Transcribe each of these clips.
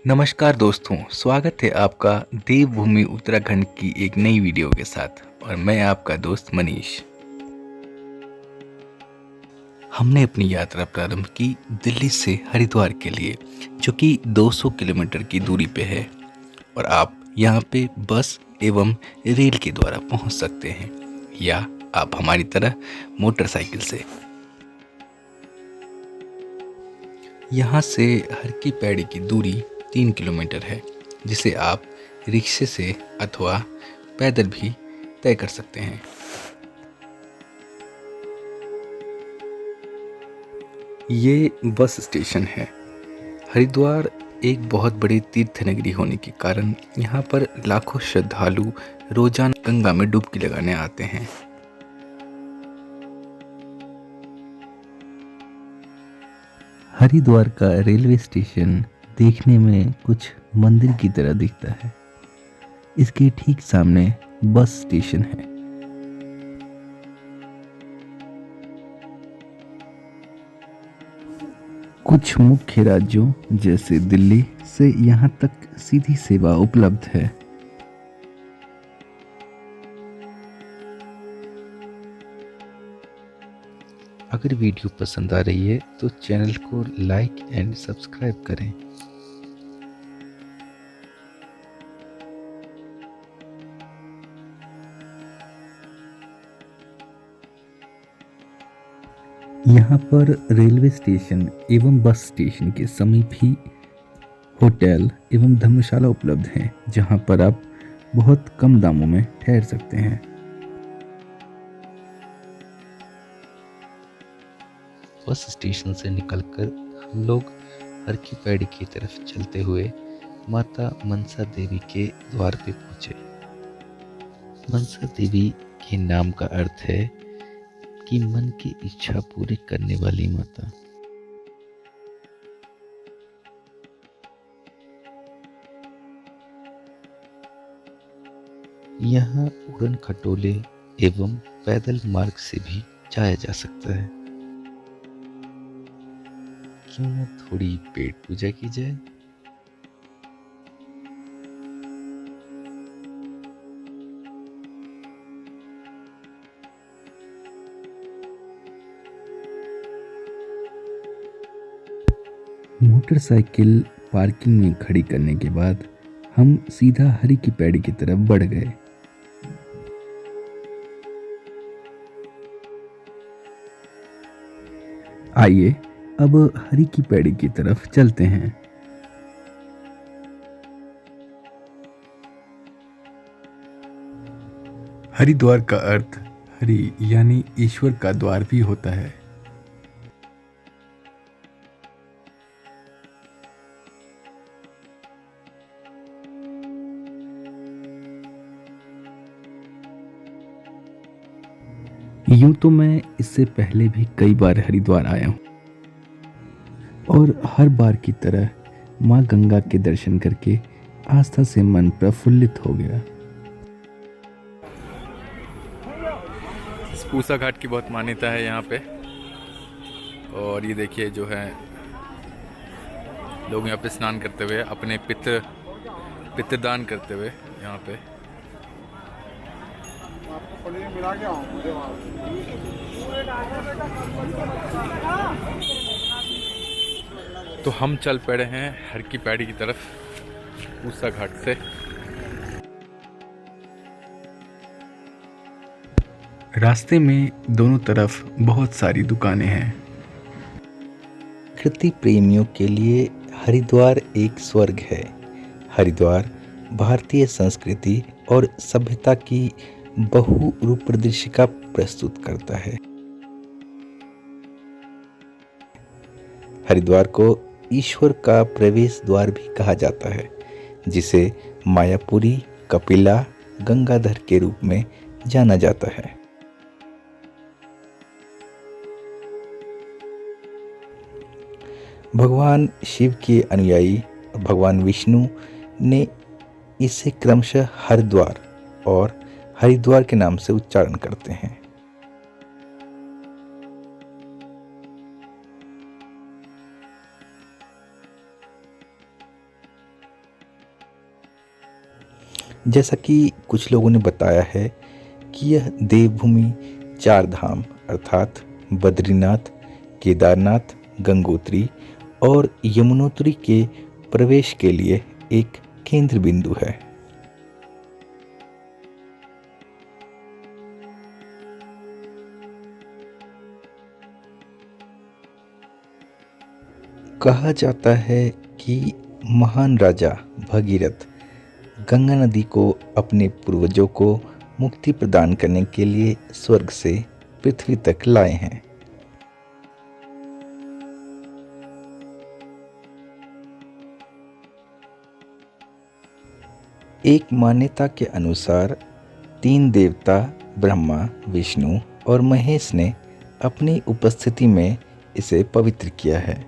नमस्कार दोस्तों, स्वागत है आपका देवभूमि उत्तराखंड की एक नई वीडियो के साथ। और मैं आपका दोस्त मनीष। हमने अपनी यात्रा प्रारंभ की दिल्ली से हरिद्वार के लिए, जो कि 200 किलोमीटर की दूरी पे है। और आप यहाँ पे बस एवं रेल के द्वारा पहुँच सकते हैं, या आप हमारी तरह मोटरसाइकिल से। यहाँ से हर की पैड़ी की दूरी 3 किलोमीटर है, जिसे आप रिक्शे से अथवा पैदल भी तय कर सकते हैं। ये बस स्टेशन है। हरिद्वार एक बहुत बड़ी तीर्थ नगरी होने के कारण यहाँ पर लाखों श्रद्धालु रोजाना गंगा में डुबकी लगाने आते हैं। हरिद्वार का रेलवे स्टेशन देखने में कुछ मंदिर की तरह दिखता है। इसके ठीक सामने बस स्टेशन है। कुछ मुख्य राज्यों जैसे दिल्ली से यहाँ तक सीधी सेवा उपलब्ध है। अगर वीडियो पसंद आ रही है तो चैनल को लाइक एंड सब्सक्राइब करें। यहाँ पर रेलवे स्टेशन एवं बस स्टेशन के समीप ही होटल एवं धर्मशाला उपलब्ध हैं, जहाँ पर आप बहुत कम दामों में ठहर सकते हैं। बस स्टेशन से निकलकर हम लोग हर की पैड़ी की तरफ चलते हुए माता मनसा देवी के द्वार पे पहुंचे। मनसा देवी के नाम का अर्थ है कि मन की इच्छा पूरी करने वाली माता। यहाँ उड़न खटोले एवं पैदल मार्ग से भी जाया जा सकता है। क्यों न थोड़ी पेट पूजा की जाए। मोटरसाइकिल पार्किंग में खड़ी करने के बाद हम सीधा हरी की पैड़ी की तरफ बढ़ गए। आइए अब हरी की पैड़ी की तरफ चलते हैं। हरिद्वार का अर्थ हरि यानी ईश्वर का द्वार भी होता है। यूं तो मैं इससे पहले भी कई बार हरिद्वार आया हूँ, और हर बार की तरह माँ गंगा के दर्शन करके आस्था से मन प्रफुल्लित हो गया। पूसा घाट की बहुत मान्यता है यहाँ पे। और ये देखिए जो है लोग यहाँ पे स्नान करते हुए अपने पितृदान करते हुए यहाँ पे। तो हम चल पड़े हैं हर की पैड़ी की तरफ पूसा घाट से। रास्ते में दोनों तरफ बहुत सारी दुकानें हैं। प्रकृति प्रेमियों के लिए हरिद्वार एक स्वर्ग है। हरिद्वार भारतीय संस्कृति और सभ्यता की बहुरूपदर्शिका प्रस्तुत करता है। हरिद्वार को ईश्वर का प्रवेश द्वार भी कहा जाता है, जिसे मायापुरी, कपिला, गंगाधर के रूप में जाना जाता है। भगवान शिव के अनुयायी भगवान विष्णु ने इसे क्रमशः हरिद्वार और हरिद्वार के नाम से उच्चारण करते हैं। जैसा कि कुछ लोगों ने बताया है कि यह देवभूमि चार धाम अर्थात बद्रीनाथ, केदारनाथ, गंगोत्री और यमुनोत्री के प्रवेश के लिए एक केंद्र बिंदु है। कहा जाता है कि महान राजा भगीरथ गंगा नदी को अपने पूर्वजों को मुक्ति प्रदान करने के लिए स्वर्ग से पृथ्वी तक लाए हैं। एक मान्यता के अनुसार तीन देवता ब्रह्मा, विष्णु और महेश ने अपनी उपस्थिति में इसे पवित्र किया है।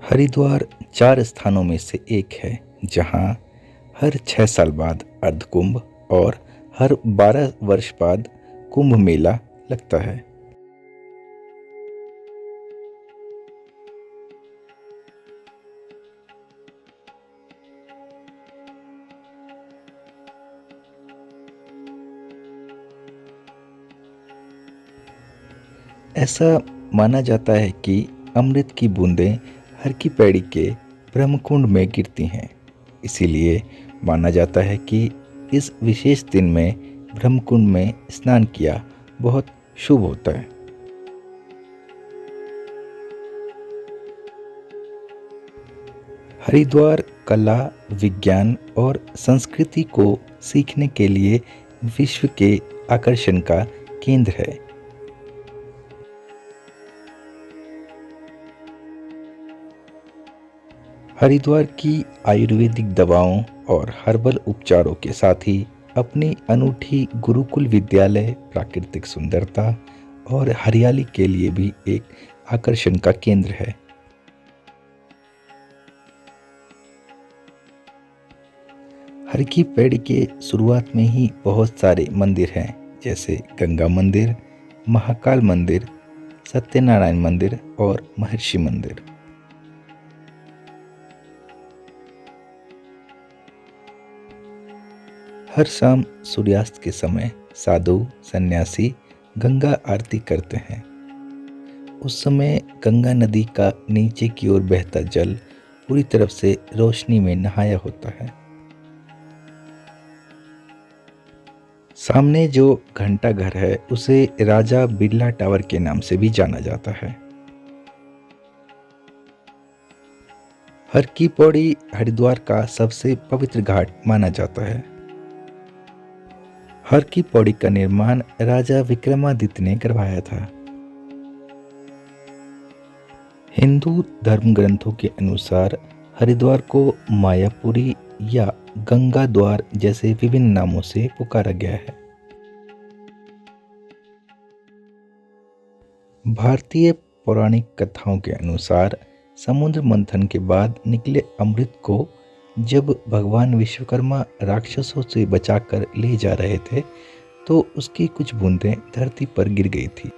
हरिद्वार चार स्थानों में से एक है जहां हर 6 साल बाद अर्धकुंभ और हर 12 वर्ष बाद कुंभ मेला लगता है। ऐसा माना जाता है कि अमृत की बूंदें हर की पैड़ी के ब्रह्मकुंड में गिरती हैं। इसीलिए माना जाता है कि इस विशेष दिन में ब्रह्मकुंड में स्नान किया बहुत शुभ होता है। हरिद्वार कला, विज्ञान और संस्कृति को सीखने के लिए विश्व के आकर्षण का केंद्र है। हरिद्वार की आयुर्वेदिक दवाओं और हर्बल उपचारों के साथ ही अपनी अनूठी गुरुकुल विद्यालय, प्राकृतिक सुंदरता और हरियाली के लिए भी एक आकर्षण का केंद्र है। हर की पेड़ के शुरुआत में ही बहुत सारे मंदिर हैं, जैसे गंगा मंदिर, महाकाल मंदिर, सत्यनारायण मंदिर और महर्षि मंदिर। हर शाम सूर्यास्त के समय साधु सन्यासी गंगा आरती करते हैं। उस समय गंगा नदी का नीचे की ओर बहता जल पूरी तरफ से रोशनी में नहाया होता है। सामने जो घंटा घर है उसे राजा बिरला टावर के नाम से भी जाना जाता है। हर की पौड़ी हरिद्वार का सबसे पवित्र घाट माना जाता है। हर की पौड़ी का निर्माण राजा विक्रमादित्य ने करवाया था। हिंदू धर्म ग्रंथों के अनुसार हरिद्वार को मायापुरी या गंगा द्वार जैसे विभिन्न नामों से पुकारा गया है। भारतीय पौराणिक कथाओं के अनुसार समुद्र मंथन के बाद निकले अमृत को जब भगवान विश्वकर्मा राक्षसों से बचाकर ले जा रहे थे तो उसकी कुछ बूंदें धरती पर गिर गई थी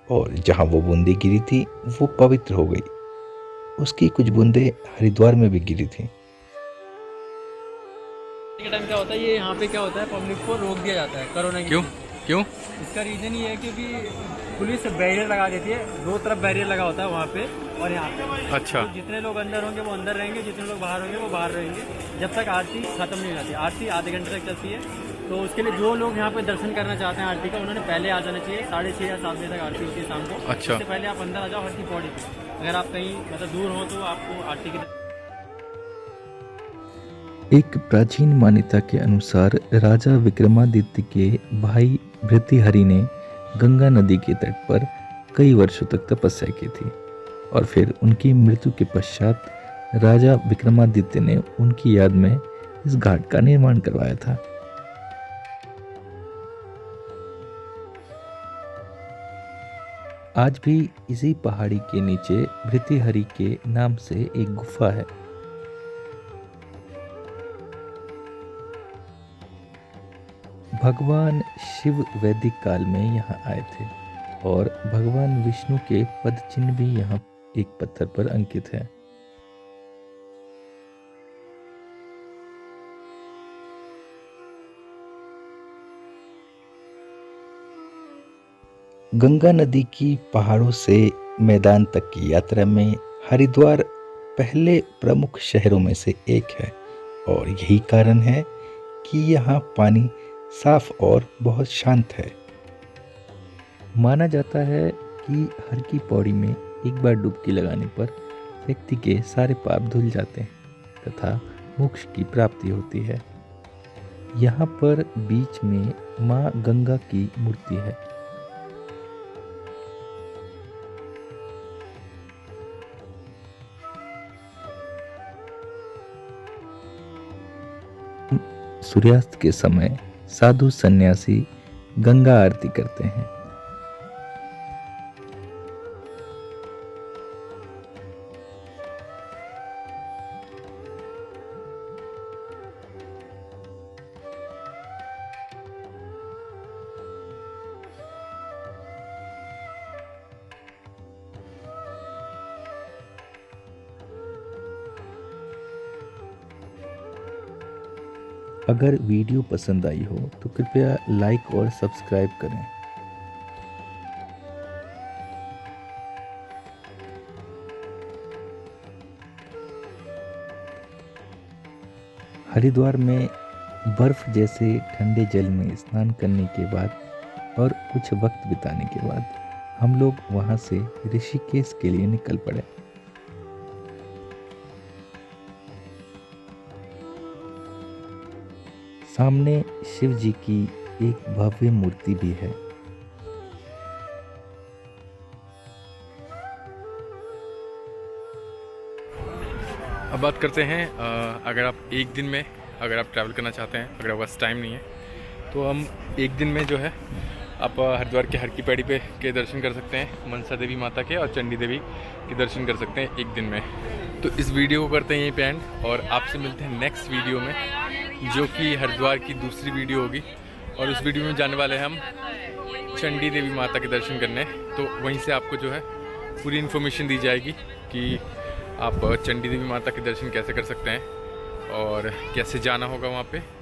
और जहां वो बूंदें गिरी थी वो पवित्र हो गई। उसकी कुछ बूंदें हरिद्वार में भी गिरी थी। के टाइम क्या होता है, ये यहाँ पे क्या होता है, पब्लिक को रोक दिया जाता है कोरोना की। क्यों? इसका रीजन ये है क्योंकि पुलिस बैरियर लगा देती है, दो तरफ बैरियर लगा होता है वहाँ पे और यहाँ पे। अच्छा। तो जितने लोग अंदर होंगे वो अंदर रहेंगे, जितने लोग बाहर होंगे वो बाहर रहेंगे, जब तक आरती खत्म नहीं हो जाती। आरती आधे घंटे तक चलती है, तो उसके लिए जो लोग यहाँ पे दर्शन करना चाहते हैं आरती का, उन्होंने पहले आ जाना चाहिए। 6:30 या 7 बजे तक आरती होती है शाम को। अच्छा। उससे पहले आप अंदर आ जाओ हर की पौड़ी पे। अगर आप कहीं मतलब दूर हो तो आपको आरती की एक प्राचीन मान्यता के अनुसार राजा विक्रमादित्य के भाई भृतृहरि ने गंगा नदी के तट पर कई वर्षों तक तपस्या की थी और फिर उनकी मृत्यु के पश्चात राजा विक्रमादित्य ने उनकी याद में इस घाट का निर्माण करवाया था। आज भी इसी पहाड़ी के नीचे भृतृहरि के नाम से एक गुफा है। भगवान शिव वैदिक काल में यहाँ आए थे और भगवान विष्णु के पद चिन्ह भी यहाँ एक पत्थर पर अंकित है। गंगा नदी की पहाड़ों से मैदान तक की यात्रा में हरिद्वार पहले प्रमुख शहरों में से एक है और यही कारण है कि यहाँ पानी साफ और बहुत शांत है। माना जाता है कि हर की पौड़ी में एक बार डुबकी लगाने पर व्यक्ति के सारे पाप धुल जाते हैं तथा मोक्ष की प्राप्ति होती है। यहाँ पर बीच में माँ गंगा की मूर्ति है। सूर्यास्त के समय साधु सन्यासी गंगा आरती करते हैं। अगर वीडियो पसंद आई हो तो कृपया लाइक और सब्सक्राइब करें। हरिद्वार में बर्फ जैसे ठंडे जल में स्नान करने के बाद और कुछ वक्त बिताने के बाद हम लोग वहां से ऋषिकेश के लिए निकल पड़े। सामने शिव जी की एक भव्य मूर्ति भी है। अब बात करते हैं अगर आप एक दिन में अगर आप ट्रैवल करना चाहते हैं, अगर आपके पास टाइम नहीं है तो हम एक दिन में जो है आप हरिद्वार के हर की पैड़ी पे के दर्शन कर सकते हैं, मनसा देवी माता के और चंडी देवी के दर्शन कर सकते हैं एक दिन में। तो इस वीडियो को करते हैं यहीं पे एंड और आपसे मिलते हैं नेक्स्ट वीडियो में, जो कि हरिद्वार की दूसरी वीडियो होगी। और उस वीडियो में जाने वाले हैं हम चंडी देवी माता के दर्शन करने। तो वहीं से आपको जो है पूरी इन्फॉर्मेशन दी जाएगी कि आप चंडी देवी माता के दर्शन कैसे कर सकते हैं और कैसे जाना होगा वहाँ पे।